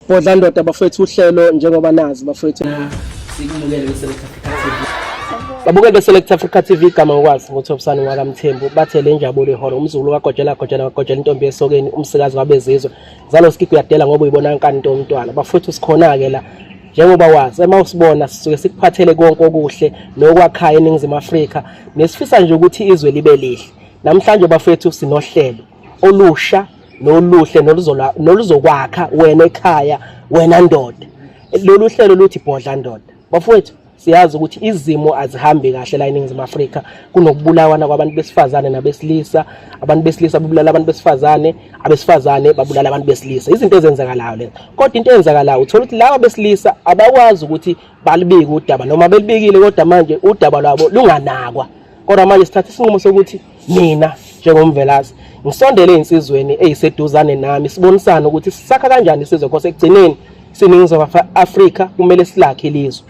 Bodla ndoda bafethu uhlelo njengoba nazi bafethu sikumukele Select Africa TV. babukele Select Africa TV igama ngokwazi ngoThobisani ngwakamthembu bathele injabulo iholo umzulu kagojela intombi yesokeni umsikazi wabezizwe zalo skiki uyadela ngoba uyibona kankani into umntwana bafethu sikhona ke la njengoba wazi ema usibona sisuke sikuphathele konke okuhle nokwakhaya eNingizimu Afrika nesifisa nje ukuthi izwe libe lihle namhlanje bafethu sinohlelo olusha noluhle noluzokwakha wena ekhaya wena ndoda lolu hlelo luthi Bodla ndoda bafowethu siyazi ukuthi izimo azihambi kahle la eNingizimu Afrika kunokubulawana kwabantu besifazane nabesilisa abantu besilisa babulala abantu besifazane abesifazane babulala abantu besilisa izinto ezenzakalayo lezo kodwa into eyenzakalayo uthola ukuthi laba besilisa abakwazi ukuthi balibike udaba noma belibikile kodwa manje udaba lwabo lunganakwa kodwa manje sithatha isinqumo sokuthi mina njengomvelazi ngisondele insizweni eyiseduzane nami sibonisana ukuthi sisakha kanjani isizwe because ekugcineni siningizimu Afrika kumele silakhe ilizwe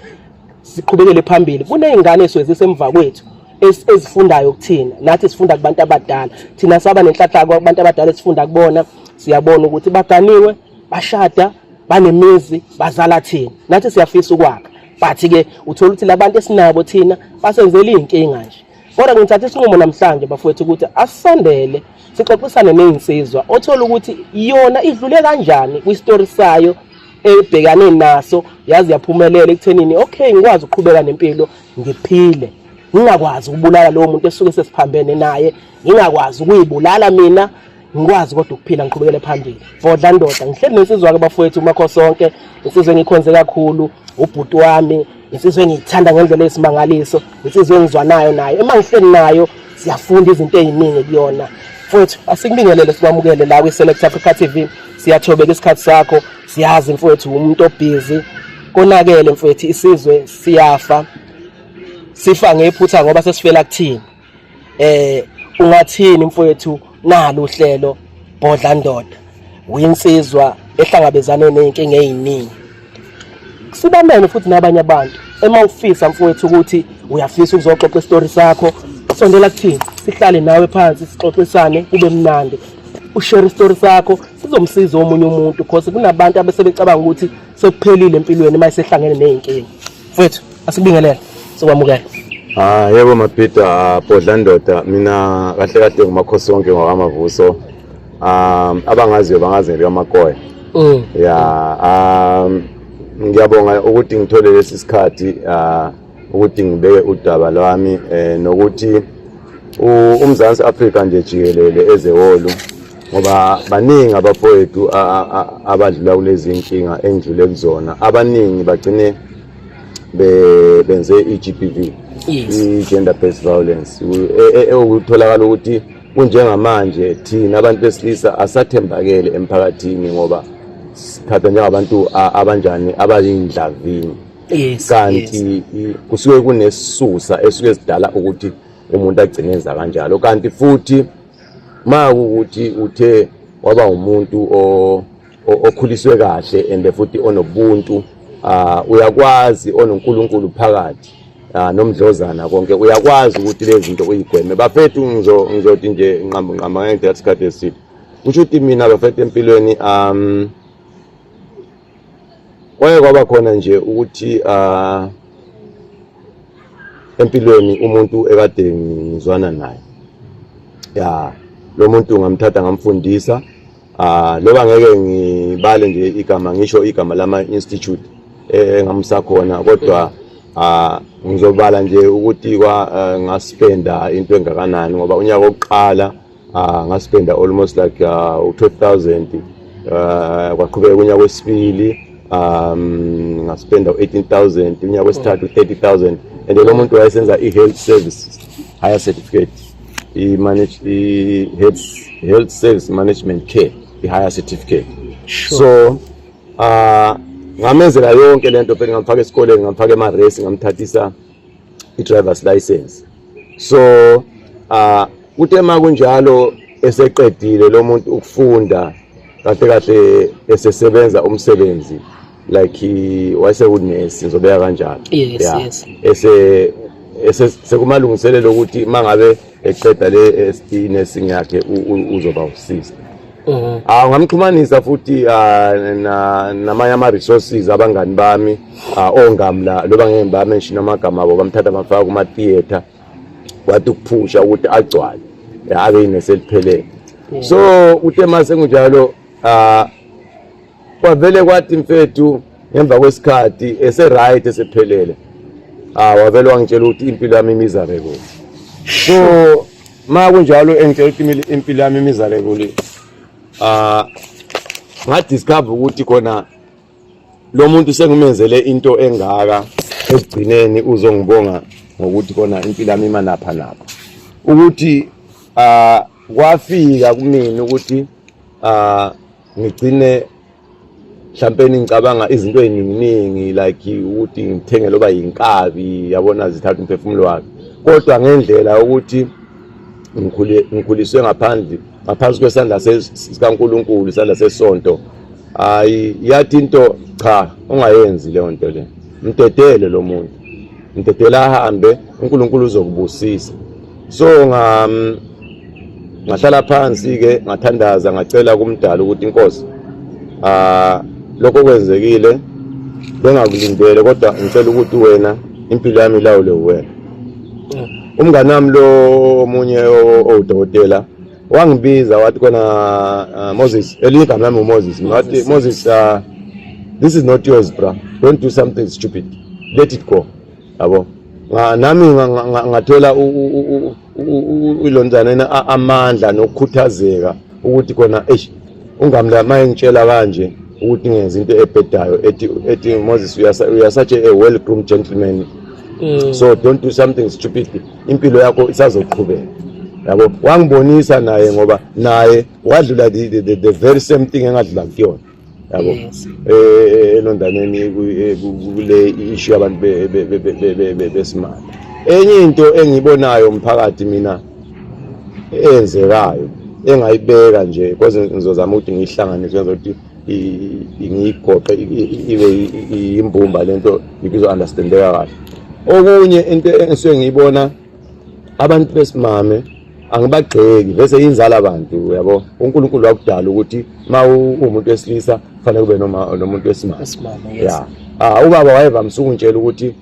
siqhubekele phambili kunezingane esisemva kwethu ezifundayo kuthina nathi sifunda kubantu abadala thina saba nenhlanhla kwabantu abadala esifunda kubona siyabona ukuthi baganiwe bashada banemizi bazala thina nathi siyafisa ukwakha but ke uthola ukuthi labantu esinabo thina basenzela inkinga nje kodwa ngithatha isinqumo namhlanje bafowethu ukuthi asondele sixoxisane nezinsizwa othola ukuthi yona idlule kanjani kwistory sayo ebhekane naso yazi yaphumelela ekuthenini okay ngikwazi ukuqhubeka nempilo ngiphile ngingakwazi ukubulala lowo muntu esuke sesiphambene naye ngingakwazi ukuyibulala mina ngikwazi kodwa ukuphila ngiqhubekele phambili Bodla ndoda ngihleli nesizwe ke bafowethu makho sonke insizwe engikhonze kakhulu ubhuti wami insizwe engiyithanda ngendlela esimangaliso insizwe engizwanayo nayo ema ngihleli nayo siyafunda izinto eziningi kuyona mfowethu asikubingelele sikwamukele la kwi-Select Africa TV siyathobeka isikhathi sakho siyazi mfowethu umuntu obusy konakele mfowethu isizwe siyafa sifa ngephutha ngoba sesifela kuthini ungathini mfowethu nalo uhlelo Bodla ndoda uyinsizwa ehlangabezane nezinkinga eziningi sibambene futhi nabanye abantu ema ufisa mfowethu ukuthi uyafisa ukuzoxoxa istory sakho sondela kuthini sihlale nawe phansi sixoxisane kube mnandi ushare istory sakho sizomsiza omunye umuntu because kunabantu abesebecabanga ukuthi sekuphelile empilweni mase sehlangene nezinkinga mfowethu asibingelele sokwamukela yebo mapita Bodla ndoda mina kahle ngumakhosi wonke ngokwamavuso abangaziyo bangazeli kaMakoya ngiyabonga ukuthi ngithole lesi sikhathi ukuthi ngibeke udaba lwami nokuthi uMzansi Afrika nje jikelele ezewolu ngoba baningi abafowethu abadlula kulezi inkinga engidlule kuzona abaningi bagcine benze iGBV i-gender based violence ukutholakala ukuthi kunjengamanje thina abantu besilisa asathembakele emphakathini ngoba sithatha njengabantu abanjani abayindlavini kanti kusuke kunesisusa esuke sidala ukuthi umuntu agcine enza kanjalo kanti futhi ukuthi uthe waba umuntu okhuliswe kahle and futhi onobuntu uyakwazi onoNkulunkulu phakathi nomdlozana konke uyakwazi ukuthi lezi zinto uyigweme bafethu ngizothi nje nqamba ngeke isikhathi eside usho ukuthi mina bafethu empilweni kwaye kwaba khona nje ukuthi empilweni umuntu ekade ngizwana naye lo muntu ngamthatha ngamfundisa loba ngeke ngibale nje igama ngisho igama lama institute engamsakhona kodwa ngizobala nje ukuthi ngaspenda into engakanani ngoba unyaka oqala ngaspenda almost like 12,000 kwaqhubeka unyaka wesibili ngaspenda 18,000 unyaka wesithathu 30,000 and lo muntu wayesenza i-health services higher certificate health service management care i-higher certificate so ngamenzela yonke lento phela ngamfaka esikoleni ngamfaka emaresi ngamthathisa i-driver's license so uthe makunjalo eseqedile lo muntu ukufunda kahle esesebenza umsebenzi like wayesekunesi ngizobeka kanjalo sekumalungiselelo ukuthi mangabe eqeda le nursing yakhe uzoba usister Ngamxhumanisa futhi namanye ama-resources abangani bami ongamla loba ngeke ngibamention amagama abo bamthatha bamfaka kuma-theatre wathi ukuphusha ukuthi agcwale abe yineseliphelele. So uthe mase kunjalo kwavele kwathi mfethu ngemva kwesikhathi ese-right esephelele wavele wangitshela ukuthi impilo yami miserable. So ma kunjalo engitshela ukuthi impilo yami miserable ngadiscover ukuthi khona lo muntu sengimenzele into engaka ekugcineni uzongibonga ngokuthi khona impilo yami imanapha napha ukuthi kwafika kumina ukuthi ngigcine mhlawumbe ngicabanga izinto eziningi like ukuthi ngithenge loba yinkabi yabona zithatha umphefumulo wakhe kodwa ngendlela ukuthi ngikhuliswe ngaphansi kwesandla sikaNkulunkulu isandla sesonto yathi into cha ungayenzi leyo nto le mdedele lo muntu mdedela ahambe uNkulunkulu uzokubusisa. So ngahlala phansi ke ngathandaza ngacela kumdala ukuthi inkosi lokho kwenzekile bengakulindele kodwa ngicela ukuthi wena impilo yami lawule wena. Umngane wami lo omunye odokotela wangibiza wathi khona Moses eligama lami uMoses ngathi Moses this is not yours bro, don't do something stupid, let it go yabo. Nami ngathola ulonzana amandla nokukhuthazeka ukuthi khona ungamla maye ngitshela kanje ukuthi ngenza into ebhedayo ethi Moses you are such a well-groomed gentleman, so don't do something stupid, impilo yakho isazoqhubeka yabo. Wangibonisa naye ngoba naye wadlula the very same thing engadlula kuyona yabo elondaneni kule issue yabantu besimama. Enye into engibonayo umphakathi mina enzekayo engayibeka nje because ngizozama ukuthi ngihlanganise ukuthi ngiyigoqe ibe imbumba lento ibizo understandeka kahle. Okunye into engisuke ngiyibona abantu besimame angibagxeki bese inzala abantu yabo. uNkulunkulu wakudala ukuthi ma umuntu wesilisa kufanele kube nomuntu wesimame. Yeah. Ubaba wayevamise ukungitshela ukuthi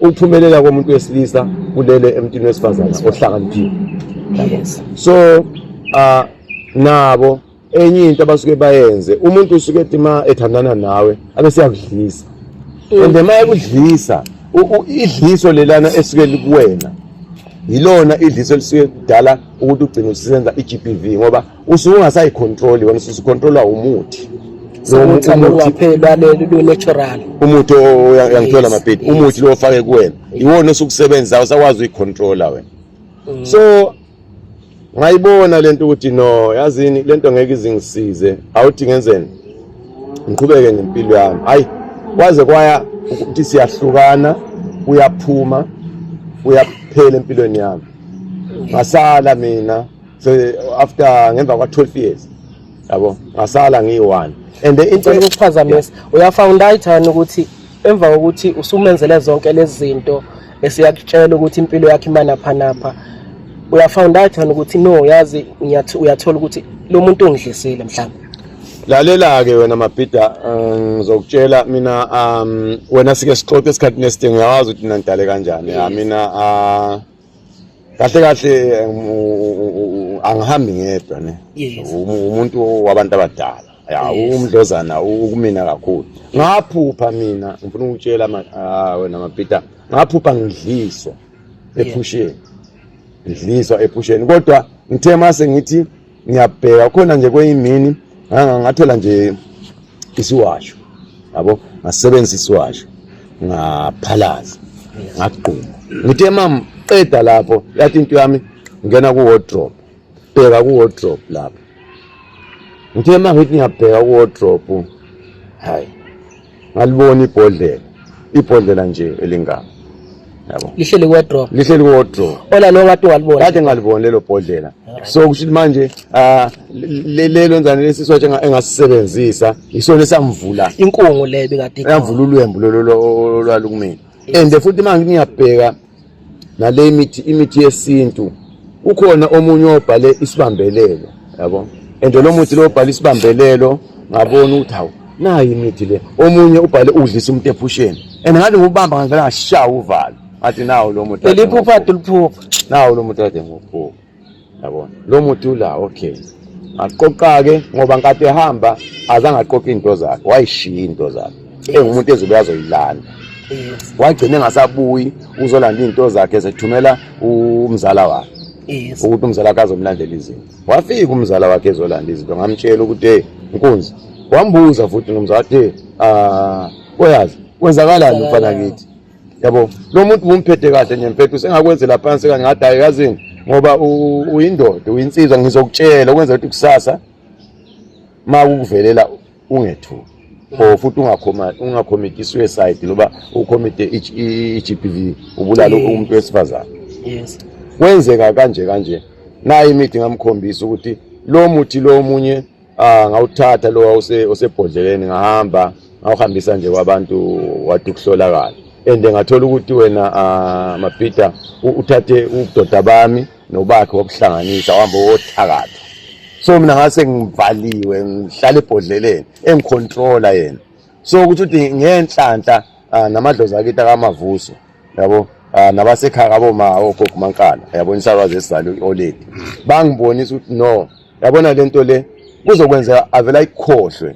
ukuphumelela komuntu wesilisa kulele emntwini wesifazana ohlakaniphile. Yes. So nabo enye into abasuke bayenze umuntu usuke ethi ma ethandana nawe abese yakudlisa and ma yakudlisa idliso lelana esuke likuwena yilona idliso lisuke kudala ukuthi ugcine usisenza iGBV ngoba usuke ungasayicontrol wena usucontrolwa umuthi natural umuthi oyangithola amapeti umuthi lo ofake kuwena iwona osukusebenza usakwazi uyicontrola wena. So ngayibona lento ukuthi no yazini lento ngeke izingisize awuthi ngenzeni ngiqhubeke ngempilo yami hayi kwaze kwaya ukuthi siyahlukana uyaphuma uyaphela empilweni yami ngasala mina so after ngemva kwa 12 years yabo ngasala ngiyi1 and into ukuphazamisa uyafoundayithana ukuthi emva kokuthi usumenzele zonke lezi zinto esiyakutshela ukuthi impilo yakhe imanapha napha uyafoundayithana ukuthi no yazi uyathola ukuthi lo muntu ongidlisile mhlawumbe. Lalela ke wena Mabhida ngizokutshela mina wena sike sixoxe isikhathi nesithing uyawazi ukuthi nantale kanjani. Mina kahle angihambi ngedwa ne umuntu wabantu abadala umdlozana ukumina kakhulu ngaphupha mina ngifuna ukutshela wena Mabhida ngaphupha ngidliswa ephusheni kodwa ngithe mase ngithi ngiyabheka khona nje kweyimini ngathola nje isiwasho yabo ngasebenzisa isiwasho ngaphalaza ngaqhuma ngithe mama qeda lapho yathi into yami ngena ku wardrobe bheka ku wardrobe lapho ngithe mama ngithi ngiyabheka ku wardrobe hayi ngalibona ibhodlela nje elingaka yabo lihleli ku wardrobe ola lo ngathi walibona kade ngalibona lelo bhodlela. So kusho manje lelo nzana lesiswatshe engasisebenzisa isona esamvula inkungu le bekade yamvula ulwembu lwalukumina and futhi manje ngiyabheka nale imithi yesintu ukhona omunye obhale isibambelelo yabo and lo muthi lo ubhala isibambelelo ngabona ukuthi hawu nayi imithi le omunye ubhale udlisa umuntu ephusheni and ngathi ngubamba ngavela ngashaya uvalo athi nawo lo muthi Eliphupha duluphupha. nawo lo muthi kade ngophupha yabona lo muthi ula okay aqoqa ke ngoba nkade ehamba azange aqoqa into zakhe wayishiya into zakhe engumuntu ezobe yazoyilanda wagcina engasabuyi uzolanda into zakhe esethumela umzala wakhe ukuthi umzala wakhe azomlandela izinto wafika umzala wakhe ezolanda izinto ngamtshela ukuthi Nkunzi wambuza futhi nomzala wathi oyazi kwenzakalani mfana kithi yabo lo muntu umphethe kahle nje mfethu sengakwenzela phansi kanye ngathi ayikazini ngoba uyindoda uyinsizwa ngizokutshela ukwenza ukuthi kusasa makuvelela ungethuki or futhi ungacommit suicide loba ucommit iGBV ubulala umuntu wesifazana kwenzeka kanje nayi imithi ngamkhombisa ukuthi lo muthi lo omunye ngawuthatha lo osebhodleleni ngahamba ngawuhambisa nje kwabantu wathi kuhlolakala ende ngathola ukuthi wena Mapita uthathe ubudoda bami nobakhe wokuhlanganisa wahamba wothakatha so mina ngase ngivaliwe ngihlala ebhodleleni engicontrola yena so ukuthi ngenhlanhla namadlozi akithi akamavuso yabo nabasekhaya aboma ogogo mankala yabonisa alwazi esizalo oledi bangibonisa ukuthi no yabona lento le kuzokwenza avela ayikhohlwe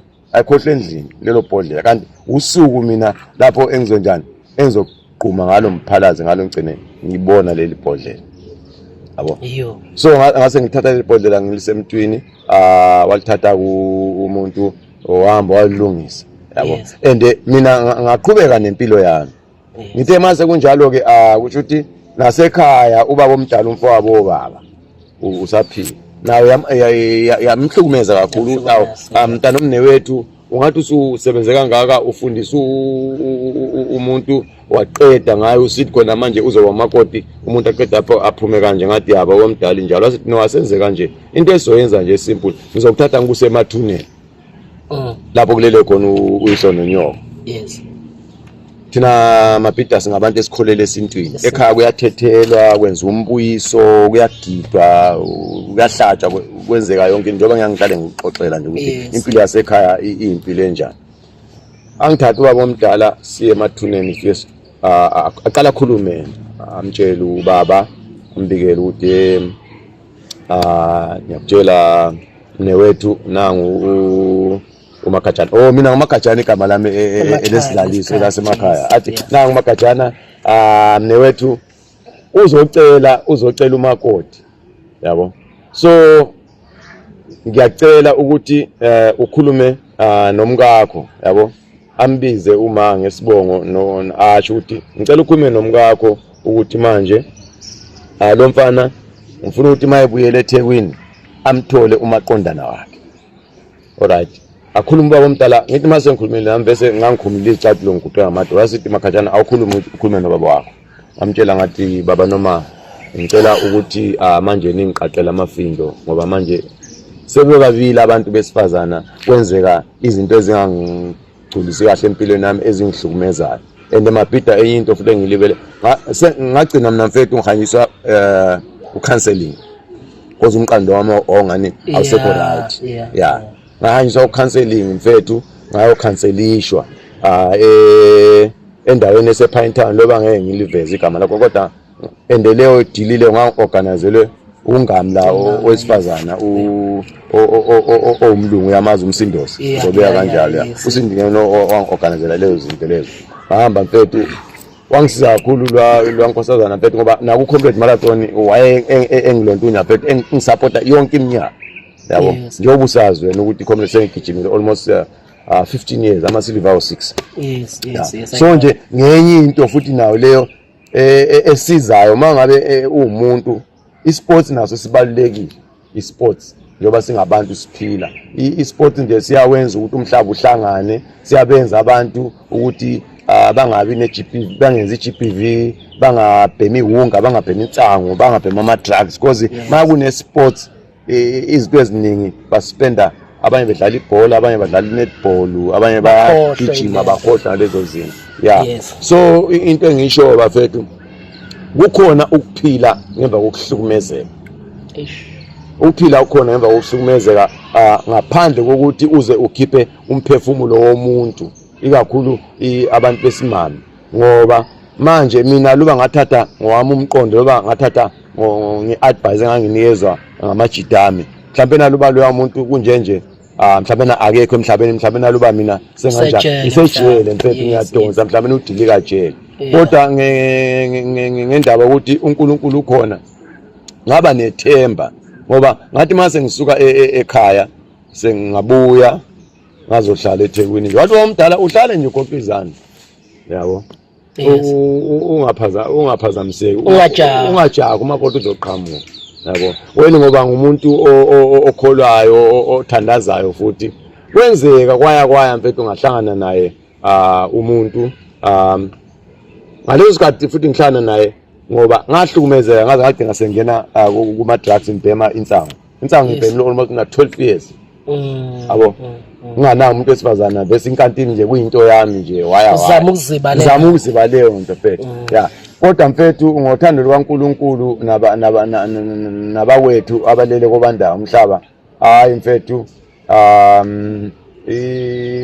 endlini lelo bhodlela kanti usuku mina lapho engizonjani engizoqhuma ngalo mphalaze ngalo ngcine ngibona leli bhodlela yabo so ngase ngithatha leli bhodlela ngilisemntwini walithatha umuntu ohamba walungisa yabo and mina ngaqhubeka nempilo yami ngithe mase kunjalo ke kusho ukuthi nasekhaya ubaba omdala umfowabo obaba usaphila nawe yamhlukumeza kakhulu mntana omnewethu ungathi ususebenze kangaka ufundisa umuntu waqeda ngayo usithi khona manje uzoba makoti umuntu aqeda apho aphume kanje ngathi yaba womdala njalo asithi no asenze kanje into esizoyenza nje simple ngizokuthatha ngikuse emathuneni lapho kulele khona uyihlo nonyoko thina Mapita singabantu esikholele esintwini ekhaya kuyathethelwa kwenza umbuyiso kuyagidwa kuyahlatshwa kwenzeka yonke njengoba ngiyangihlale ngixoxela nje ukuthi impilo yasekhaya impilo enjani angithatha ubaba omdala siye emathuneni fierce aqala khulume amtshela ubaba umbikele ukuthi ngiyakutshela mnewethu nangu uMakajana mina nguMakajana igama lami elesidlaliso lasemakhaya athi nangu uMakajana mnewethu uzocela umakoti yabo so ngiyacela ukuthi ukhulume nomkakho yabo ambize uma ngesibongo no asho ukuthi ngicela ukhulume nomkakho ukuthi manje lo mfana ngifuna ukuthi mayebuyele eThekwini amthole umaqondana wakhe alright akhuluma ubaba omdala ngithi mase ngikhulumile nami bese ngangikhulumile icathulo ngikuqe ngamadoda wasithi Makajana awukhulume nobaba wakho amtshela ngathi baba noma ngicela ukuthi manje ningiqaqela amafindo ngoba manje sekubabili abantu besifazana kwenzeka izinto ezingangigculisi kahle empilweni nami ezingihlukumezayo and Mapita enye into futhi engilibele ngagcina mina mfethu ngihanyiswa ucounseling because umqondo wami ongani awusekho right yeah ngahanyiswa ucounseling mfethu ngayo cancelishwa endaweni esePine Town loba ngeke ngiliveze igama lakho kodwa endeleyo dilile ngaorganizelwe ungamla owesifazana umlungu yamazi umsindosi sobeya kanjalo usindingeno oorganizela lezo zinto lezo bahamba mfethu wangisiza kakhulu lwankosazana mfethu ngoba naku complete marathon waye engilontunya mfethu engisupporta yonke iminyaka yabo njengoba usazi wena ukuthi complete sengigijimile almost 15 years ama silver 6 yes so nje ngenye into futhi nayo leyo esizayo mangabe umuntu isports naso sibalulekile isports njengoba singabantu siphila isports nje siyawenza ukuthi umhlaba uhlangane siyabenza abantu ukuthi bangabi neGBV bangenza iGBV bangabhemi ihunga bangabhemi insango bangabhemi ama drugs because makune sports izinto eziningi baspenda abanye bedlala ibhola abanye badlala netball abanye bayagijima bakhohlwa lezo zinto so into engisho bafethu kukhona ukuphila ngemva kokuhlukumezeka ukuphila ukhona ngemva kokusukumezeka ngaphandle kokuthi uze ukhiphe umphefumulo womuntu ikakhulu abantu besimame ngoba manje mina luba ngathatha ngowami umqondo loba ngathatha ngi-advice enganginikezwa ngamajidami mhlawumbe naluba loya muntu kunjenje mhlawumbe akekho emhlabeni mhlawumbe naluba mina sengaja isejele mfethu ngiyadonsa mhlawumbe udilika jele kodwa ngendaba ukuthi uNkulunkulu ukhona ngaba nethemba ngoba ngathi mase ngisuka ekhaya sengabuya ngazohlala eThekwini wathi omdala uhlale nje uGopizana yabo ungaphazamiseki ungajaha kumapoto uzoqhamuka yabo wena ngoba ngumuntu okholwayo othandazayo futhi kwenzeka kwaya mfethu ngahlangana naye umuntu ngaleso sikhathi futhi ngihlangana naye ngoba ngahlukumezeka ngaze ngagcina sengena kuma drugs ngibhema insango ngibhemile almost na 12 years yabo ngana umuntu wesifazana bese inkantini nje kuyinto yami nje zama ukuzibaleka mfethu yeah kodwa mfethu ngothando lwaNkulunkulu nabawethu abalele kobanda umhlaba hayi mfethu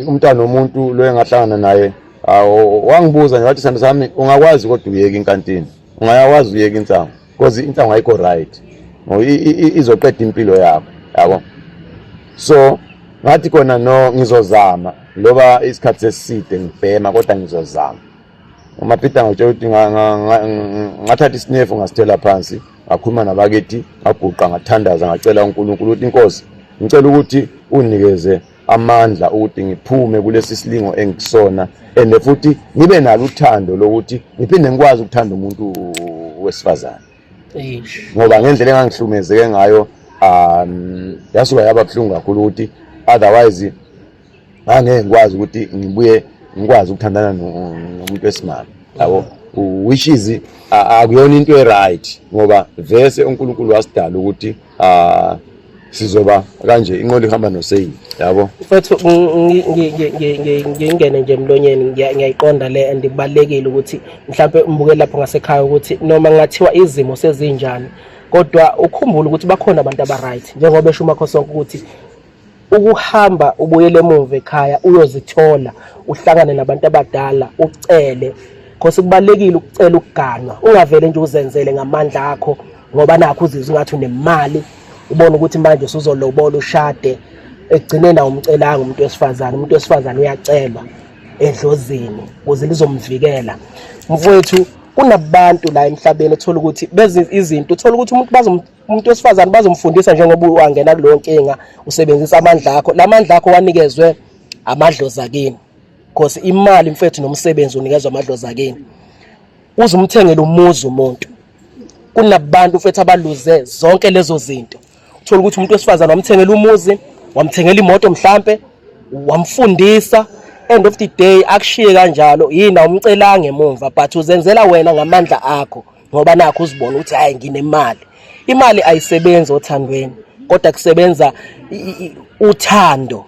umntwana womuntu lo engahlangana naye wangibuza nje wathi sithando sami ungakwazi kodwa uyeke inkantini ungayakwazi uyeke insango because insango ayikho right izoqeda impilo yakho yabo so ngathi khona no ngizozama loba isikhathi seside ngibhema kodwa ngizozama uMapita ngitshela ukuthi ngathatha isinefu ngasithela phansi ngakhuluma nabakethi ngaguqa ngathandaza ngacela uNkulunkulu ukuthi inkosi ngicela ukuthi unikeze amandla ukuthi ngiphume kulesi silingo engisona and futhi ngibe nalo uthando lokuthi ngiphinde ngikwazi ukuthanda umuntu wesifazane ngoba ngendlela engangihlumezeke ngayo yasuka yaba buhlungu kakhulu ukuthi otherwise angeke ngikwazi ukuthi ngibuye ngikwazi ukuthandana nomuntu wesimame yabo which is akuyona into right ngoba vese uNkulunkulu wasidala ukuthi sizoba kanje inqondo ihamba noSayi yabo mfethu ngingene nje emlonyeni ngiyayiqonda le and kubalekile ukuthi mhlawumbe umbuke lapho ngasekhaya ukuthi noma ngathiwa izimo sezinjani kodwa ukhumbule ukuthi bakhona abantu aba-right njengoba esho uMakhosonke ukuthi ukuhamba ubuyele emuva ekhaya uyozithola uhlangane nabantu abadala ucele because kubalekile ukucela ukuganwa ungavele nje uzenzele ngamandla akho ngoba nakho uzizwe ngathi unemali ubona ukuthi manje usuzolobola ushade egcine nawo umcelanga umuntu wesifazane uyacelwa edlozini ukuze lizomvikela mfowethu kunabantu la emhlabeni ethola ukuthi bezi izinto uthola ukuthi umuntu wesifazane bazomfundisa njengoba wangena kuleyo nkinga usebenzisa amandla akho lamandla akho wanikezwe amadlozi kini because imali mfethu nomsebenzi unikezwe amadlozi kini uzumthengela umuzi umuntu kunabantu mfethu abaluze zonke lezo zinto uthola ukuthi umuntu wesifazane wamthengela umuzi wamthengela imoto mhlambe wamfundisa end of the day akushiye kanjalo yina umcelanga emuva but uzenzela wena ngamandla akho ngoba nakho uzibona ukuthi hayi nginemali imali ayisebenzi othandweni kodwa kusebenza uthando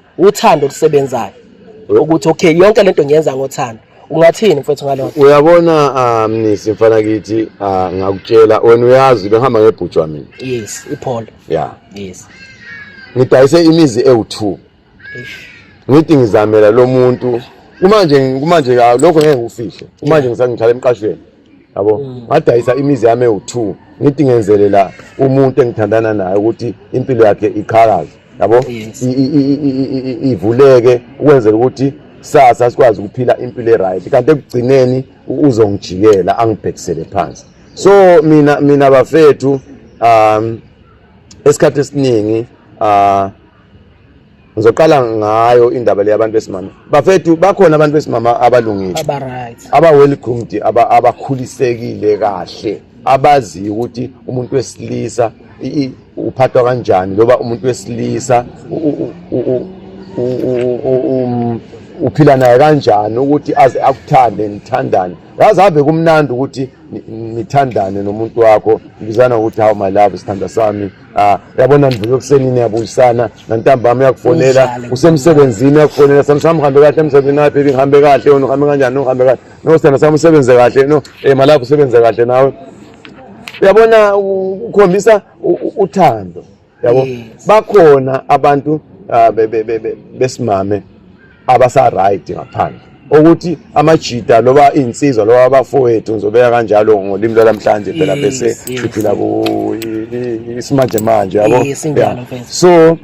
lusebenzayo ukuthi okay yonke lento ngiyenza ngothando ungathini mfethu ngalokho uyabona mnisi mfana kithi ngakutshela wena uyazi behamba ngebhutshwa mina yes iPaul yeah yes ngidayise imizi ewu2 ngithi ngizamela lo muntu kumanje lokho ngeke ngifihle manje ngisangithala emqashweni yabo ngadayisa imizi yami ewu2 ngithi ngenzelela umuntu engithandana naye ukuthi impilo yakhe iqhakaze yabo ivuleke ukwenzela ukuthi sasa sikwazi ukuphila impilo eright kanti ekugcineni uzongijikela angibhekisele phansi so mina bafethu esikhathi esiningi ngizoqala ngayo indaba le yabantu besimama bafethu bakhona abantu besimama abalungile aba-welcomed abakhulisekile kahle abazi ukuthi umuntu wesilisa uphathwa kanjani loba umuntu wesilisa uphila naye kanjani ukuthi aze akuthande nithandane yazi habe kumnandi ukuthi nithandane nomuntu wakho ngizana ukuthi hawu my love sithanda sami yabona nivuke ekuseni niyabuyisana nantambama yakufonela usemsebenzini yakufonela sami hambe kahle emsebenzini hayi baby ngihambe kahle wena uhambe kanjani uhambe kahle no sithanda sami usebenze kahle no my love usebenze kahle nawe uyabona ukhombisa uthando yabo. Bakhona abantu besimame abasa right ngaphandle ukuthi amajita loba insizwa loba abafowethu ngizobeka kanjalo ngolimi lwalamhlanje phela bese shuthula ku isimanje manje yabo. So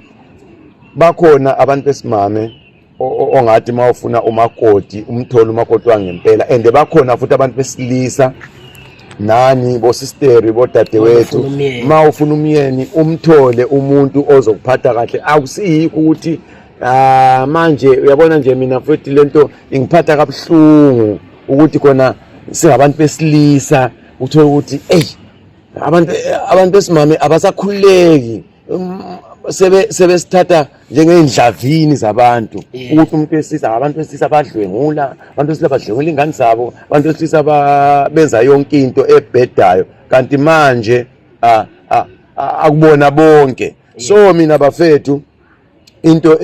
bakhona abantu besimame ongathi mawufuna umakoti umtholo umakoti wangempela, and bakhona futhi abantu besilisa nani bo sister bo dadewethu mawufuna umyeni umthole umuntu ozokuphatha kahle. Akusiyikho ukuthi manje uyabona nje mina futhi lento ingiphatha kabuhlungu ukuthi kona singabantu besilisa uthola ukuthi abantu besimame abasakhuleki sebesithatha njengeindlavini zabantu ukuthi umuntu wesilisa abantu besilisa badlwengula, abantu besilisa badlwengula ingane zabo, abantu besilisa benza yonke into ebhedayo, kanti manje akubona bonke. So mina bafethu into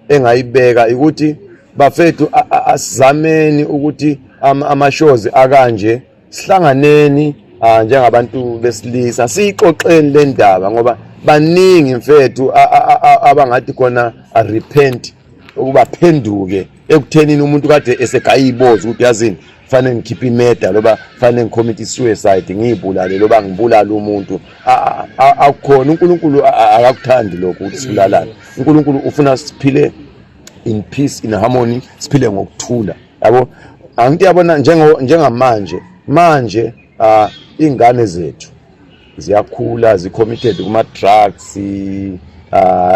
engayibeka ukuthi bafethu asizameni ukuthi ama-shows akanje sihlanganeni njengabantu besilisa sixoxeni le ndaba, ngoba baningi mfethu abangathi khona repent ukuba phenduke ekuthenini umuntu kade esegayiboza ukuthi yazini fanele ngikhiphe imeda loba fanele ngicommit suicide ngiyibulale loba ngibulala umuntu. Akukhona, uNkulunkulu akakuthandi lokho ukuthi sibulalane. uNkulunkulu ufuna siphile in peace, in harmony, siphile ngokuthula yabo. Angithi yabona njengamanje ingane zethu ziyakhula zicommitted kuma drugs,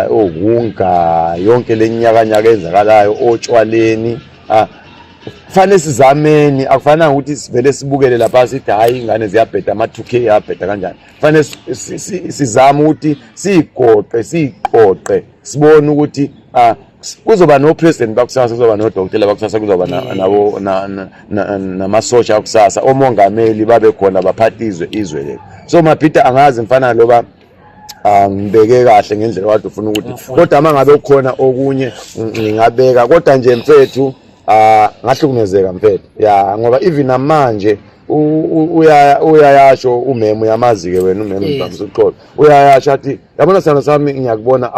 ogunga yonke lenyakanyaka enzakalayo, otshwaleni. Kufanele sizameni, akufanele ukuthi sivele sibukele lapha sithi hayi ingane ziyabheda ama-2K yabheda kanjani. Kufanele sizame ukuthi siqoqe sibone ukuthi kuzoba no president bakusasa, kuzoba no doctor bakusasa, kuzoba nabo namasosha akusasa, omongameli babe khona baphathizwe izwe lethu. So mabhida angazi mfana loba ngibeke kahle ngendlela wathi ufuna ukuthi, kodwa mangabe ukhona okunye ngingabeka, kodwa nje mfethu ngahlukumezeka mfethu ya, ngoba even namanje uyayasho umeme, uyamazi ke wena umeme Mbamsuqolo, uyayasho athi yabona sana sami ngiyakubona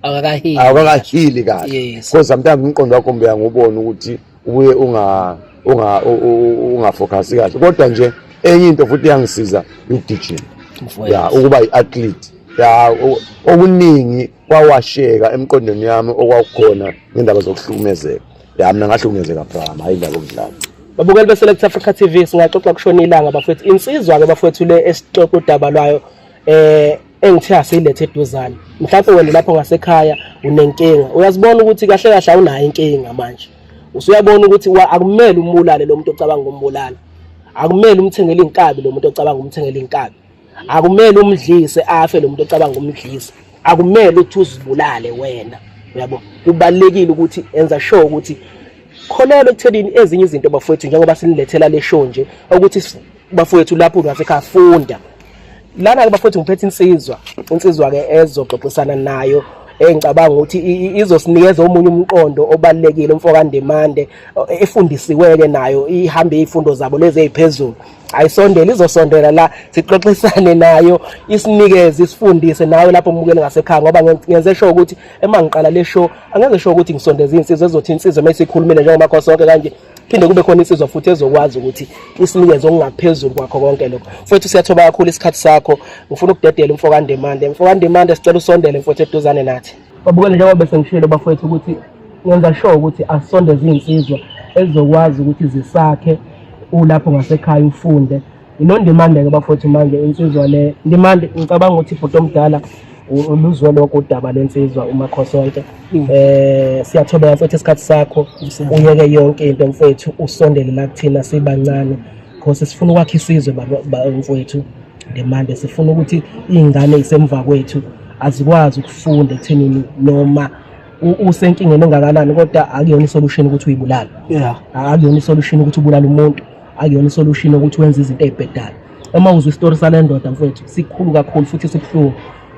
awukakahili kahle, because sometimes umqondo wakho mbe ngubona ukuthi ubuye ungafocus kahle. Kodwa nje enye into futhi yangisiza ukugijima ya, ukuba i-athlete ya, okuningi kwawasheka emqondweni yami okwakukhona ngendaba zokuhlukumezeka ya. Mina ngahlukumezeka phama, hayi indaba okudlala. Babukeli beSelect Africa TV, singaxoxa kushona ilanga bafethu, insizwa ke bafethu le esixoxa udaba lwayo engithe asilethe eduzane. Mhlawumbe wena lapho ngasekhaya unenkinga, uyazibona ukuthi kahle kahle awunayo inkinga manje, usuyabona ukuthi akumele umulale lo muntu ocabanga umbulala, akumele umthengele inkabi lo muntu ocabanga umthengele inkabi, akumele umdlise afe lo muntu ocabanga umdlise, akumele ukuthi uzibulale wena. Uyabo, kubalekile ukuthi enza sure ukuthi khonela ekuthelini ezinye izinto bafowethu, njengoba sinilethela le show nje ukuthi bafowethu lapho ngasekhaya funda lana ke bafowethu. Ngiphethe insizwa ke ezoxoxisana nayo engicabanga ukuthi izosinikeza omunye umqondo obalekile, umfokandemande efundisiweke nayo, ihambe izifundo zabo lezi eziphezulu, ayisondele izosondela la sixoxisane nayo, isinikeze isifundise nawe lapho umukele ngasekhaya, ngoba ngenze sure ukuthi emangiqala le show angeze sure ukuthi ngisondeze insizwe ezothi insizwe mayisikhulumile njengoba khona sonke kanje, phinde kube khona insizwa futhi ezokwazi ukuthi isinikeze okungaphezulu kwakho konke lokho. Mfowethu siyathoba kakhulu isikhathi sakho, ngifuna ukudedela umfokandemande sicela usondele mfowethu eduzane nathi. Babukele njengoba bese ngishilo bafowethu ukuthi ngenza sure ukuthi asondeze insizwa ezokwazi ukuthi zisakhe ulapho ngasekhaya ufunde. Inondimande ke bafowethu manje insizwa le ndimande, ngicabanga ukuthi ibhuti omdala uluzwe lokho udaba lensizwa uMakhosonke. Siyathobeka mfowethu isikhathi sakho, uyeke yonke into mfowethu, usondele la kuthina sibancane, because sifuna ukwakha isizwe mfowethu ndemande. Sifuna ukuthi izingane ezisemva kwethu azikwazi ukufunda ekuthenini noma usenkingeni engakanani kodwa akuyona isolution ukuthi uyibulale. Akuyona isolution ukuthi ubulale umuntu, akuyona isolution ukuthi wenze izinto ezibhedayo. Uma uzwe isitory sale ndoda mfowethu sikhulu kakhulu futhi sibhlungu,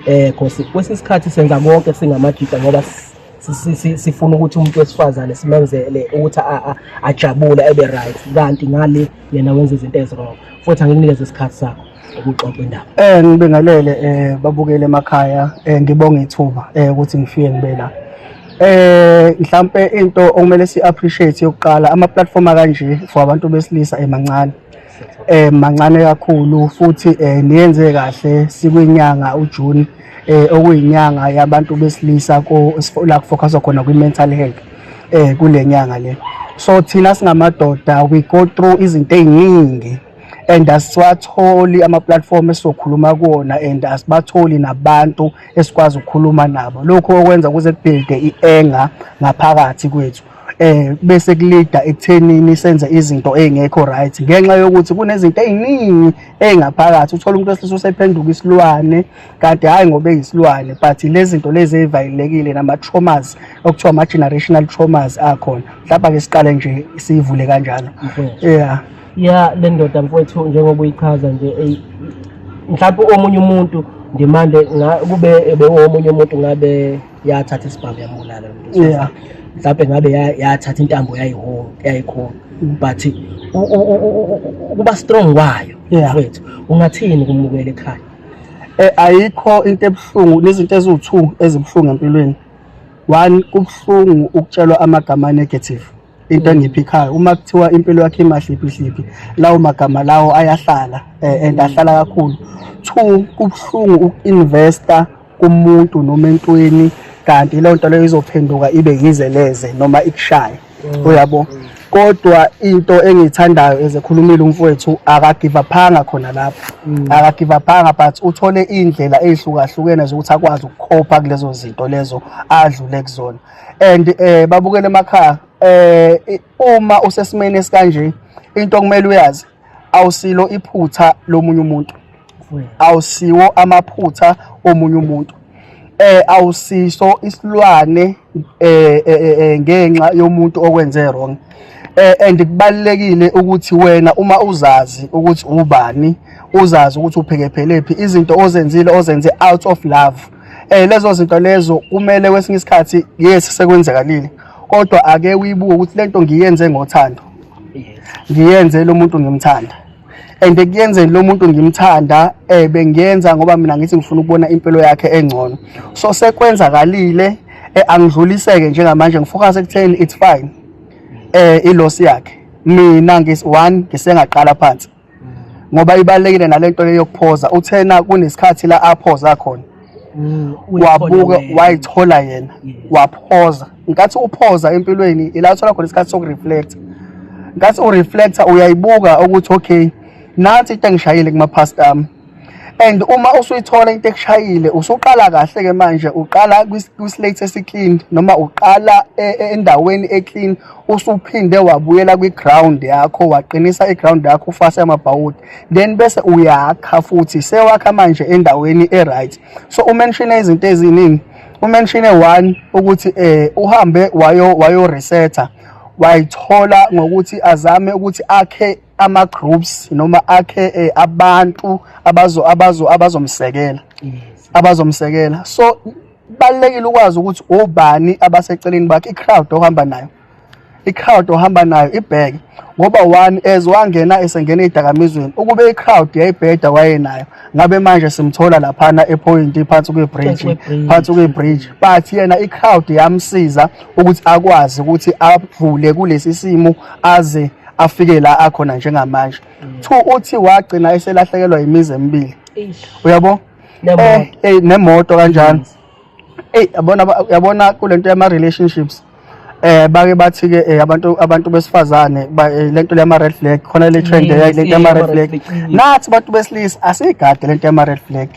because kwesisikhathi senza konke singamajita ngoba sifuna ukuthi umuntu wesifazane simenzele ukuthi ajabule ebe right, kanti ngale yena wenza izinto ezirong. Futhi angikunikeze isikhathi sakho. ukuxoxa indaba. Ngibingelele babukele emakhaya, ngibonga ithuba ukuthi ngifike ngibe la. Mhlampe into okumele si-appreciate yokuqala, ama-platform kanje for abantu besilisa emancane. Mancane kakhulu futhi niyenze kahle sikwinyanga uJune okuyinyanga yabantu besilisa la kufocuswa khona kwi-mental health kule nyanga le. So thina singamadoda we go through izinto ey'ningi and asiwatholi ama-platform esizokhuluma kuwona and asibatholi nabantu esikwazi ukukhuluma nabo. Lokhu okwenza kuze kubhilde i-anger ngaphakathi kwethu. Bese kulida ekuthenini senze izinto ey'ngekho right ngenxa yokuthi kunezinto ey'ningi ey'ngaphakathi. Uthola umuntu wesilisa usephenduka isilwane kanti hhayi ngoba eyisilwane, but lezi zinto lezi ey'valelekile nama-traumas okuthiwa ama-generational traumas akhona. Mhlawumbe-ke siqale nje siyivule kanjalo. Ya le ndoda mfowethu njengoba uyichaza nje mhlawumbe omunye umuntu ndimande kube omunye umuntu ngabe yathatha isibhamu yambulala mhlawumbe ngabe yathatha intambo yayikhona but kuba strong kwayo mfowethu ungathini kumukela ekhaya? Ayikho into ebuhlungu, nezinto eziwu-2 ezibuhlungu empilweni. One, kubuhlungu ukutshelwa amagama negative, into engiphikhayo. Uma kuthiwa impilo yakhe imahliphi lawo magama lawo ayahlala and ahlala kakhulu. 2, kubuhlungu uku-investa kumuntu noma entweni kanti leyo nto leyo izophenduka ibe yizeleze noma ikushaye, uyabo. Kodwa into engiyithandayo ezekhulumile umfowethu akagive uphanga khona lapho, akagive uphanga but uthole indlela ey'hlukahlukene zokuthi akwazi ukukhopha kulezo zinto lezo adlule kuzona. And babukele emakhaya, uma usesimeni esikanje into okumele uyazi awusilo iphutha lomunye umuntu, awusiwo amaphutha omunye umuntu, awusiso isilwane ngenxa yomuntu okwenze wrong. And kubalulekile ukuthi wena uma uzazi ukuthi ubani, uzazi ukuthi uphekephephi, izinto ozenze out of love, lezo zinto lezo kumele kwesinye isikhathi yes sekwenzekalile kodwa ake uyibuke ukuthi lento ngiyenze ngothando, ngiyenze lo muntu ngimthanda, and ekuyenzeni lo muntu ngimthanda bengiyenza ngoba mina ngithi ngifuna ukubona impilo yakhe engcono. So sekwenzakalile, angidluliseke njengamanje ngifocus ekutheni it's fine. Ilosi yakhe mina ngisengaqala phansi ngoba ibalekile nalento leyo yokuphoza. Uthena kunesikhathi la aphoza khona wabuka wayithola yena waphoza. Nkathi uphoza empilweni ila uthola khona isikhathi sokureflect. Nkathi ureflector uyayibuka ukuthi okay nansi into engishayile kuma-past ami, and uma usuyithola into ekushayile usuqala kahle ke manje uqala kwi-slate esi-clean noma uqala endaweni e-clean, usuphinde wabuyela kwi-ground yakho waqinisa i-ground yakho ufase amabhawudi, then bese uyakha futhi sewakha manje endaweni e-right. So umenshine izinto eziningi, umenshine 1 ukuthi uhambe wayo-resetha, wayithola ngokuthi azame ukuthi akhe ama-groups noma akhe abantu abazomsekela. So balekile ukwazi ukuthi obani abaseceleni bakhe, i-crowd ohamba nayo ibheke ngoba 1 wangena esengena ey'dakamizweni ukube i-crowd yayibheda wayenayo ngabe manje simthola laphana ePoint phansi kwe-bridge, but yena i-crowd yamsiza ukuthi akwazi ukuthi avule kulesi simo aze afike la akhona njengamanje. 2, uthi wagcina eselahlekelwa imizi emibili, uyabo, nemoto kanjalo. Yabona kulento yama-relationships bake bathi-ke abantu besifazane lento yama-red flag, khona le trend lento yama-red flag. Nathi bantu besilisa asiyigade lento yama-red flag.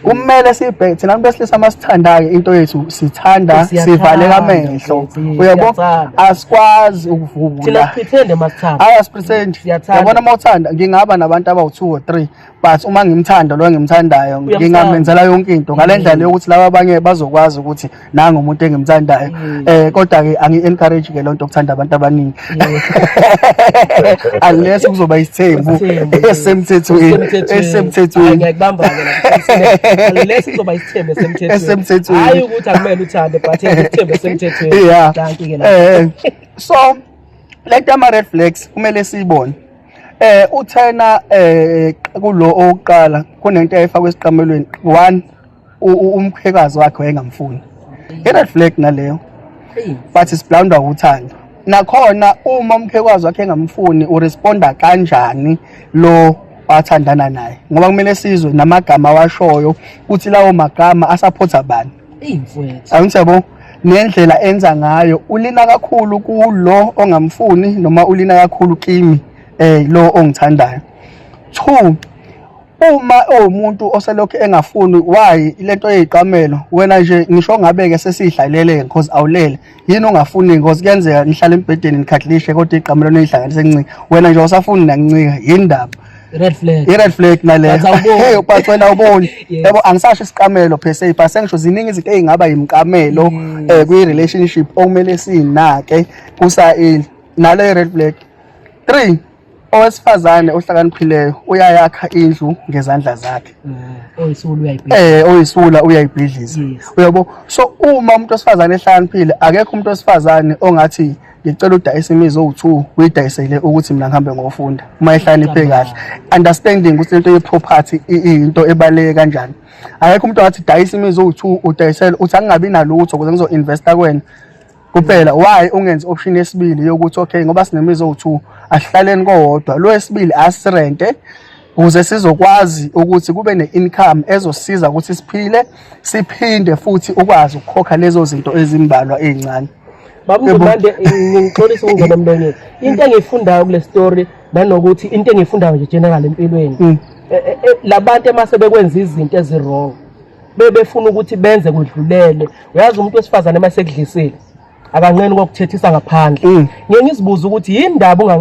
Kumele sibheke thina abantu besilisa masithandayo into yethu sithanda sivaleka amehlo, uyabo, asikwazi ukuvula thina pretend masithanda. Asipretend. Yabona uma uthanda ngingaba nabantu abawu2 or 3 but uma ngimthanda lo ngimthandayo ngingamenzela yonke into ngale ndlela yokuthi laba abanye bazokwazi ukuthi nanga umuntu engimthandayo. Kodwa ke angi-encourage ke lonto ukuthanda abantu abaningi unless kuzoba isithembu esemthethweni. Ngiyakubamba ke unless kuzoba isithembu esemthethweni, hayi ukuthi akumele uthande but isithembu esemthethweni. Kanti ke la So lento ama-red flags kumele siyibone. Uthena kulo oqala kunento ayifakwe esiqamelweni. One, umkhwekazi wakhe wayengamfuni. I-red flag naleyo. But isiblandwa uthando. Nakhona uma umkhwekazi wakhe engamfuni uresponda kanjani lo wathandana naye. Ngoba kumele sizwe namagama washoyo ukuthi lawo magama asupporta bani. Imfowethu. Angithebo nendlela enza ngayo ulina kakhulu kulo ongamfuni noma ulina kakhulu kimi lo ongithandayo. 2, uma umuntu oselokho engafuni why lento yeziqamelo wena nje ngisho ngabeke sesihlalele because awulele yini ongafuni because kuyenzeka nihlala embedeni nikhadlishe kodwa iziqamelo neyihlanganise encike wena nje usafuni nakuncika yindaba i-red flag naleyo hey but wena uboni yebo angisasho isiqamelo per se but sengisho ziningi izinto ezingaba yimqamelo kwi-relationship okumele sinake kusayili nale red flag. 3, owesifazane ohlakaniphileyo uyayakha indlu ngezandla zakhe. Oyisula uyayibhidliza. Uyabo so uma umuntu wesifazane ehlakaniphile akekho umuntu wesifazane ongathi ngicela udayisa imizi owu2 uyidayisele ukuthi mina ngihambe ngofunda uma ehlakaniphe kahle understanding ukuthi lento ye-property into ebaleke kanjani. Akekho umuntu ongathi dayisa imizi owu2 udayisele uthi angingabi nalutho ukuze ngizo-investa kwena kuphela. Why ungenza option yesibili yokuthi okay ngoba sinemizi owu2 asihlaleni kodwa lo wesibili asirente ukuze sizokwazi ukuthi kube ne-income ezosiza ukuthi siphile siphinde futhi ukwazi ukukhokha lezo zinto ezimbalwa ezincane. Babumande ngixolisa ukungena emlonyeni. Into engiyifundayo kule story nanokuthi into engiyifundayo nje general empilweni. Labantu emase bekwenza izinto ezirong befuna ukuthi benze kudlulele. Uyazi umuntu wesifazane emase ekudlisile akanqeni kokuthethisa ngaphandle. Ngeke ngizibuza ukuthi yindaba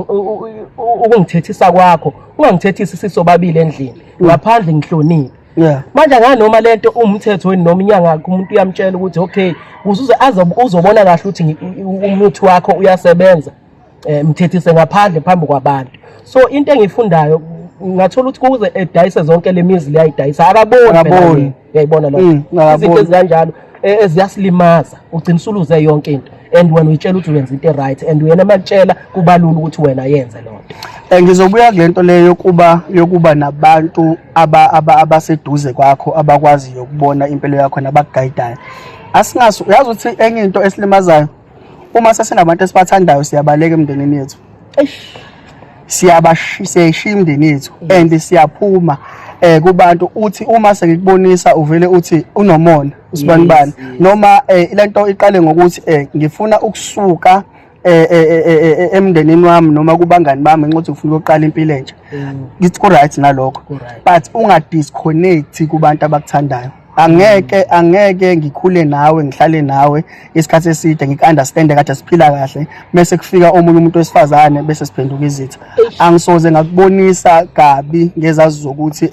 ukungithethisa kwakho ungangithethisi sisobabili endlini ngaphandle ngihloniphe. Manje nganoma lento umthetho weni noma inyanga umuntu uyamtshela ukuthi okay uzuze uzobona kahle ukuthi umuthi wakho uyasebenza mthethise ngaphandle phambi kwabantu. So into engiyifundayo ngathola ukuthi kuze edayise zonke lemizi leyayidayisa akaboni uyayibona lokho izinto ezikanjalo eziyasilimaza ugcina usuluze yonke into and wena uyitshela ukuthi wenza into right and wena makutshela kubalula ukuthi wena yenze lonto. Ngizobuya kulento leyo yokuba nabantu abaseduze kwakho abakwazi ukubona impilo yakho nabakugayidayo. Asingaso uyazi ukuthi enye into esilimazayo uma sesinabantu esibathandayo siyabaleka emndenini yethu. Siyayishiya imndeni yethu and siyaphuma kubantu uthi uma sekubonisa uvele uthi unomona usibanibani noma lento iqale ngokuthi ngifuna ukusuka emndenini wami noma kubangani bami ngithi ufuna ukuqala impilo entsha. It's correct nalokho but unga disconnect kubantu abakuthandayo. Angeke ngikhule nawe ngihlale nawe isikhathi eside ngikunderstand kade siphila kahle bese kufika omunye umuntu wesifazane bese siphenduka izitha. Angisoze ngakubonisa kabi ngezazi zokuthi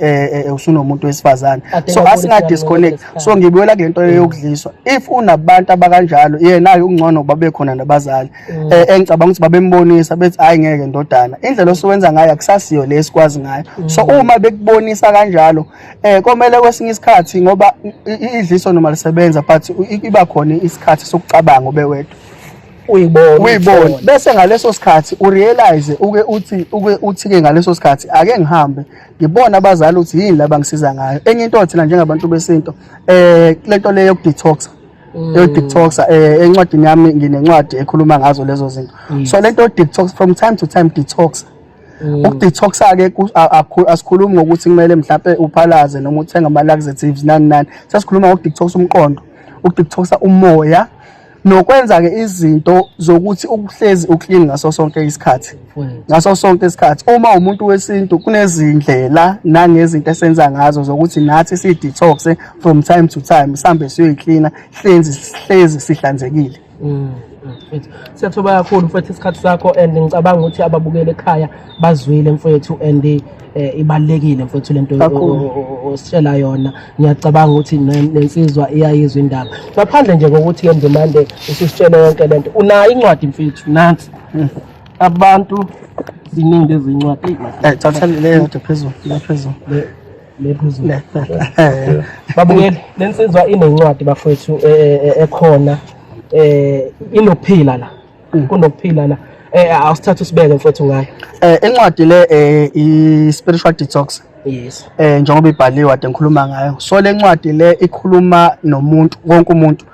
usunomuntu wesifazane so asinga disconnect. So ngibuyela kulento yokudliswa if unabantu abakanjalo yena ungcono babe khona nabazali engicabanga ukuthi babembonisa bethi hayi ngeke ndodana indlela osuwenza ngayo akusasiyo lesikwazi ngayo. So uma bekubonisa kanjalo komele kwesinye isikhathi ngoba idliso noma lisebenza but iba khona isikhathi sokucabanga obewedwa uyibona bese ngaleso sikhathi urealize uthi ke ngaleso sikhathi ake ngihambe ngibona abazali ukuthi yini la bangisiza ngayo. Enye into thina njengabantu besinto lento leyo yokudetoxa encwadini yami nginencwadi ekhuluma ngazo lezo zinto. So lento yokudetox from time to time detox ukudetoxa ke asikhulumi ngokuthi kumele mhlawumbe uphalaze noma uthenga ama laxatives nani sasikhuluma ngokudetoxa umqondo ukudetoxa umoya nokwenza ke izinto zokuthi ukuhlezi uclean ngaso sonke isikhathi uma umuntu wesintu kunezindlela nangezinto esenza ngazo zokuthi nathi si detox from time to time sihambe siyoyicleana hlezi sihlanzekile. Siyathoba kakhulu mfowethu isikhathi sakho and ngicabanga ukuthi ababukele ekhaya bazwile mfowethu and ibalekile mfowethu lento ositshela yona. Ngiyacabanga ukuthi nensizwa iyayizwa indaba ngaphandle nje kokuthi ngendimande usisitshele yonke lento. Unayo incwadi mfowethu nansi abantu ziningi lezincwadi thatha leyo phezulu babukele lensizwa inencwadi bafowethu ekhona inokuphila la kunokuphila la awusithatha usibeke mfowethu ngayo. Incwadi le i-spiritual detox. Yes. Njengoba ibhaliwe ade ngikhuluma ngayo. So le ncwadi le ikhuluma nomuntu wonke umuntu.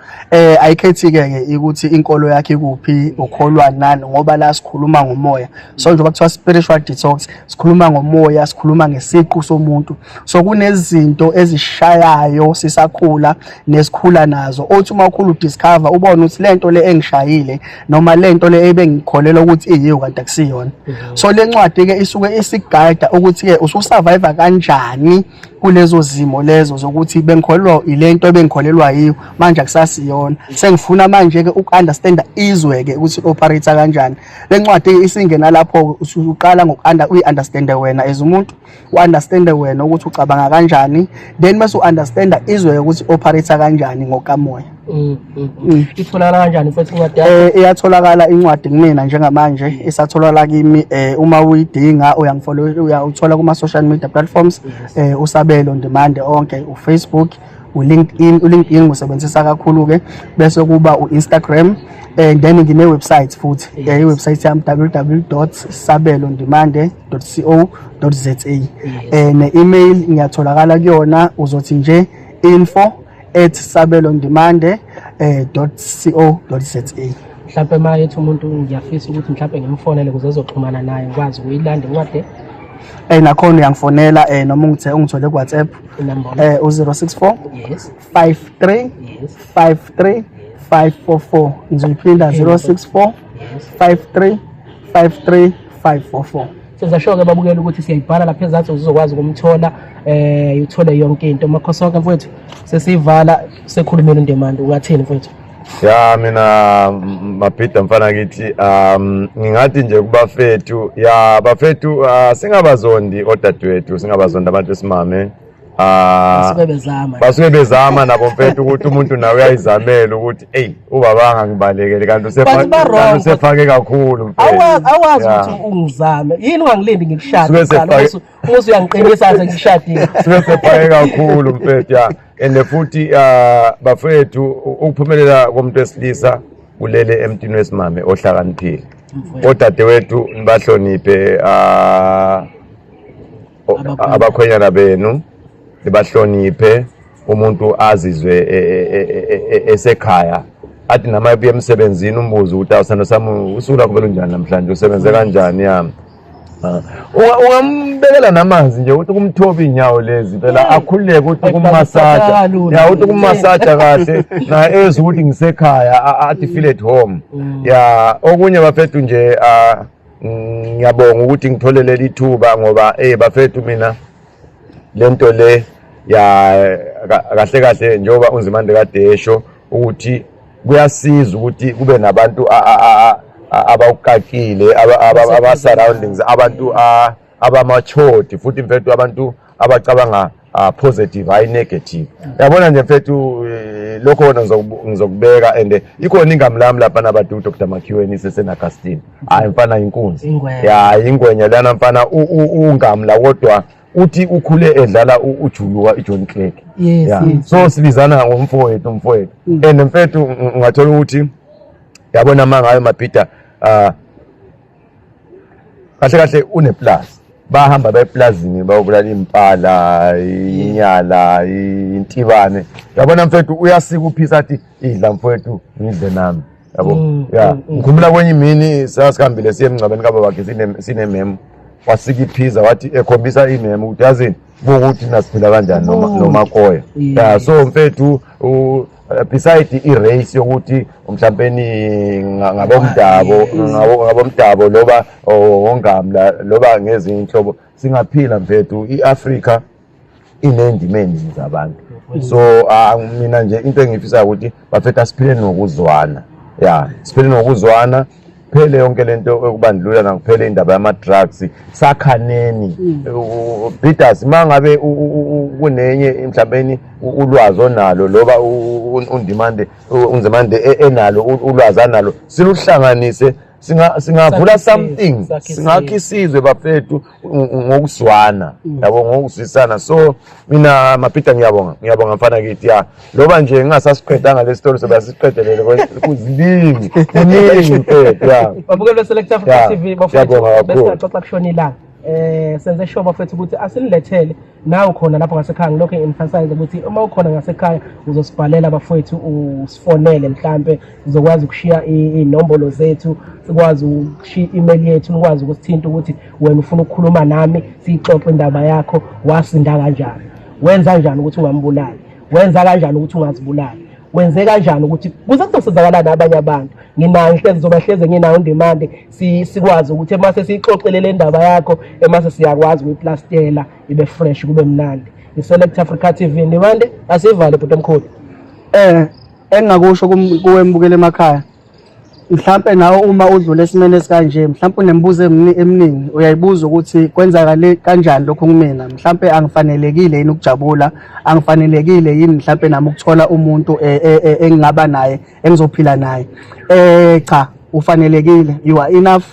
Ayikhethi-ke ukuthi inkolo yakhe kuphi ukholwa nani ngoba la sikhuluma ngomoya. So njengoba kuthiwa spiritual detox sikhuluma ngomoya, sikhuluma ngesiqu somuntu. So kunezinto ezishayayo sisakhula nesikhula nazo. Othi uma ukhula udiscover ubone ukuthi lento le engishayile noma lento le ebengikholelwa ukuthi iyiyo kanti akusiyona. So le ncwadi ke isuke isigayida ukuthi ke ususurvive kanjani kulezo zimo lezo zokuthi bengikholelwa ilento ebengikholelwa yiyo manje akusasiyona. Sengifuna manje ke ukunderstanda izwe ke ukuthi operate kanjani. Le ncwadi isingena lapho usuqala ngoku-understand wena as umuntu, u-understand wena ukuthi ucabanga kanjani, then bese u-understand izwe ukuthi operate kanjani ngokamoya. Itholakala kanjani futhi incwadi? Iyatholakala incwadi kumina njengamanje, isatholakala kimi. Uma uyidinga uyangifollow, uyawuthola kuma social media platforms. Usabelo on demand onke, uFacebook, uLinkedIn usebenzisa kakhulu ke, bese kuba uInstagram, and then ngine website futhi. I-website yami www.sabelondemand.co.za. Ne-email ngiyatholakala kuyona, uzothi nje info@sabelondemand.co.za. Mhlawumbe mayethi umuntu ngiyafisa ukuthi mhlawumbe ngimfonele ukuze ezoxhumana naye ngikwazi ukuyilanda incwadi. Nakhona uyangifonela noma ungithole ku WhatsApp u-064 53 53 544. Ngizoyiphinda 064 53 53 544. Sizasho-ke babukela ukuthi siyayibhala lapha ezathu uzokwazi ukumthola, uthole yonke into. Makhosoke mfowethu sesivala sekhulumela uNdemande, ungathini mfowethu? Ya mina Mapita mfana kithi ngingathi nje kubafethu, ya bafethu singabazondi odadewethu, singabazondi abantu esimame. Basuke bezama nabo mfethu ukuthi umuntu nawe uyayizamela ukuthi ubabanga ngibalekele kanti usefake kakhulu mfethu. Awazi ukuthi ungizame yini, ungangilindi ngikushade qala umuntu uyangiqinisa nje ngishadile. Sefake kakhulu mfethu ya. And futhi bafethu ukuphumelela komuntu wesilisa kulele emntwini wesimame ohlakaniphile. Odadewethu nibahloniphe abakhwenyana benu, nibahloniphe, umuntu azizwe esekhaya. Athi nama ebuya emsebenzini umbuzo ukuthi awusana sami usula kubela njani namhlanje, usebenze kanjani yami. Ungambekela namanzi nje ukuthi kumthoba inyawo lezi phela akhululeke ukuthi kummasaja, ya ukuthi kummasaja kahle na ezwe ukuthi ngisekhaya athi feel at home. Ya okunye bafethu nje ngiyabonga ukuthi ngitholele lithuba ngoba bafethu mina lento le ya kahle kahle njengoba uNzimande kade esho ukuthi kuyasiza ukuthi kube nabantu abawukakile aba-surroundings, abantu abamatured futhi mfethu abantu abacabanga positive hayi negative. Yabona nje mfethu lokho kona ngizokubeka, and ikhona ingami lami lapha nabantu uDr Makhiweni sesenagastini. Hayi mfana inkunzi. Ya ingwenya lana mfana ungami la kodwa uthi ukhule edlala ujuluka iJohn Clegg. So sibizana ngomfowethu and mfethu ngathola ukuthi yabona mangayo Mapita kahle uneplaza, bahamba beplazini bayobulala impala, inyala, intibane. Yabona mfethu uyasika uphisa athi idla mfethu ngidle nami, yabo. Ya ngikhumbula kwenye imini sasikambile siye emncabeni kaba wakhe sine memo, wasika iphiza wathi ekhombisa imemo ukuthi yazini ukuthi nasiphila kanjani noma koya. Ya so mfethu beside i-race yokuthi mhlawumbe ngabomdabo loba ongamla loba ngezinye inhlobo, singaphila mfethu. I-Africa inendima eningi zabantu, so mina nje into engifisa ukuthi bafethu asiphile ngokuzwana. Ya siphile ngokuzwana, phele yonke lento okubandlula nakuphele indaba yama-drugs. Sakhaneni Peters mangabe kunenye mhlawumbe ulwazi onalo loba uNzimande enalo ulwazi analo, siluhlanganise singavula something singakha isizwe bafethu ngokuswana yabo ngokuzwisana. So mina Mapita ngiyabonga mfana kithi ya loba nje ngingasasiqedanga le story soba siqedelele kuziningi kuningi mfethu ya babukele beSelect Africa TV bafethu bese xoxa kushonilanga senze sure bafethu ukuthi asinilethele nawe khona lapho ngasekhaya ngilokho emphasize ukuthi uma ukhona ngasekhaya uzosibhalela bafethu usifonele mhlambe uzokwazi ukushiya inombolo zethu sikwazi ukushiya email yethu nikwazi ukusithinta ukuthi wena ufuna ukukhuluma nami sixoxe indaba yakho wasinda kanjani wenza kanjani ukuthi ungambulali wenza kanjani ukuthi ungazibulali wenze kanjani ukuthi kuze kuzosizakala nabanye abantu nginayo inhlezi zobahleze nginayo indimande sikwazi ukuthi emase sixoxelele indaba yakho emase siyakwazi ukuyiplastela ibe fresh kube mnandi. iSelect Africa TV ndimande asivale bhuti omkhulu. Engakusho kuwembukele emakhaya mhlambe nawe uma udlule esimene esikanje mhlambe unembuzo eminingi uyayibuza ukuthi kwenzakale kanjani lokho kumina mhlambe angifanelekile yini ukujabula angifanelekile yini mhlambe nami ukuthola umuntu engingaba naye engizophila naye cha ufanelekile you are enough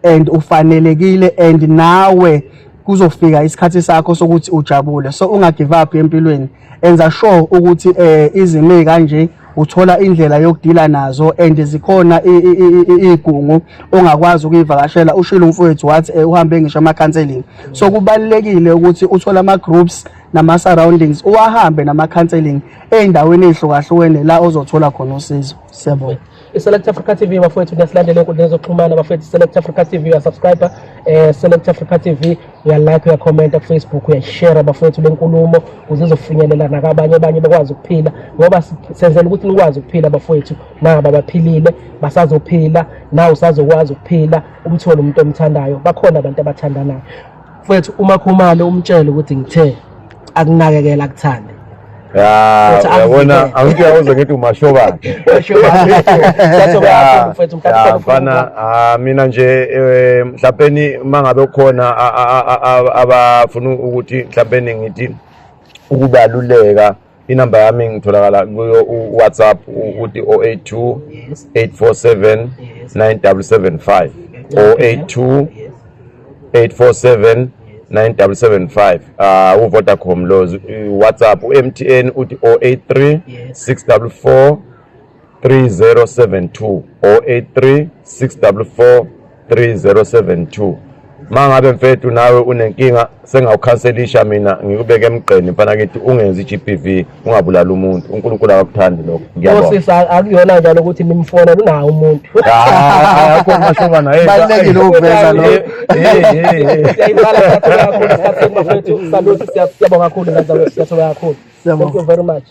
and ufanelekile and nawe kuzofika isikhathi sakho sokuthi ujabule so ungagive up empilweni enza sure ukuthi izimo kanje uthola indlela yokudila nazo and zikhona igungu ongakwazi ukuyivakashela ushilo umfowethu wathi uhambe ngisho ama counseling so kubalekile ukuthi uthola ama groups nama surroundings uwahambe nama counseling endaweni ehlukahlukene la ozothola khona usizo. Siyabonga. iSelect Africa TV bafethu niyasilandela inkundla zokuxhumana bafethu iSelect Africa TV uya subscribe Select Africa TV uya like uya comment ku Facebook uya share bafethu lenkulumo uzizofinyelela nakabanye bakwazi ukuphila ngoba senzela ukuthi nikwazi ukuphila bafethu naba baphilile basazophila nawe usazokwazi ukuphila umthole umuntu omthandayo bakhona abantu abathandanayo mfethu uma khumalo umtshele ukuthi ngithe akunakekela akuthande yabona angiyawuza ngithi umashoba mfana mina nje mhlawumbe mangabe khona abafuna ukuthi mhlawumbe ngithi ukubaluleka inamba yami ngitholakala kuyo WhatsApp uthi 082 847 9775 082 847 9775 uVodacom lozo WhatsApp uMTN uthi 083 644 3072 083 644 3072 mangabe mfethu nawe unenkinga sengawukhanselisha mina ngikubeke emgqeni mfana kithi ungenzi iGPV ungabulala umuntu uNkulunkulu akakuthandi lokho ngiyabona osisa akuyona njalo ukuthi nimfonele unawo umuntu akho mashoba naye balekile ukuveza lo siyayibala kakhulu mfethu saluthi siyabonga kakhulu ngazalwa siyathola kakhulu. Thank you very much.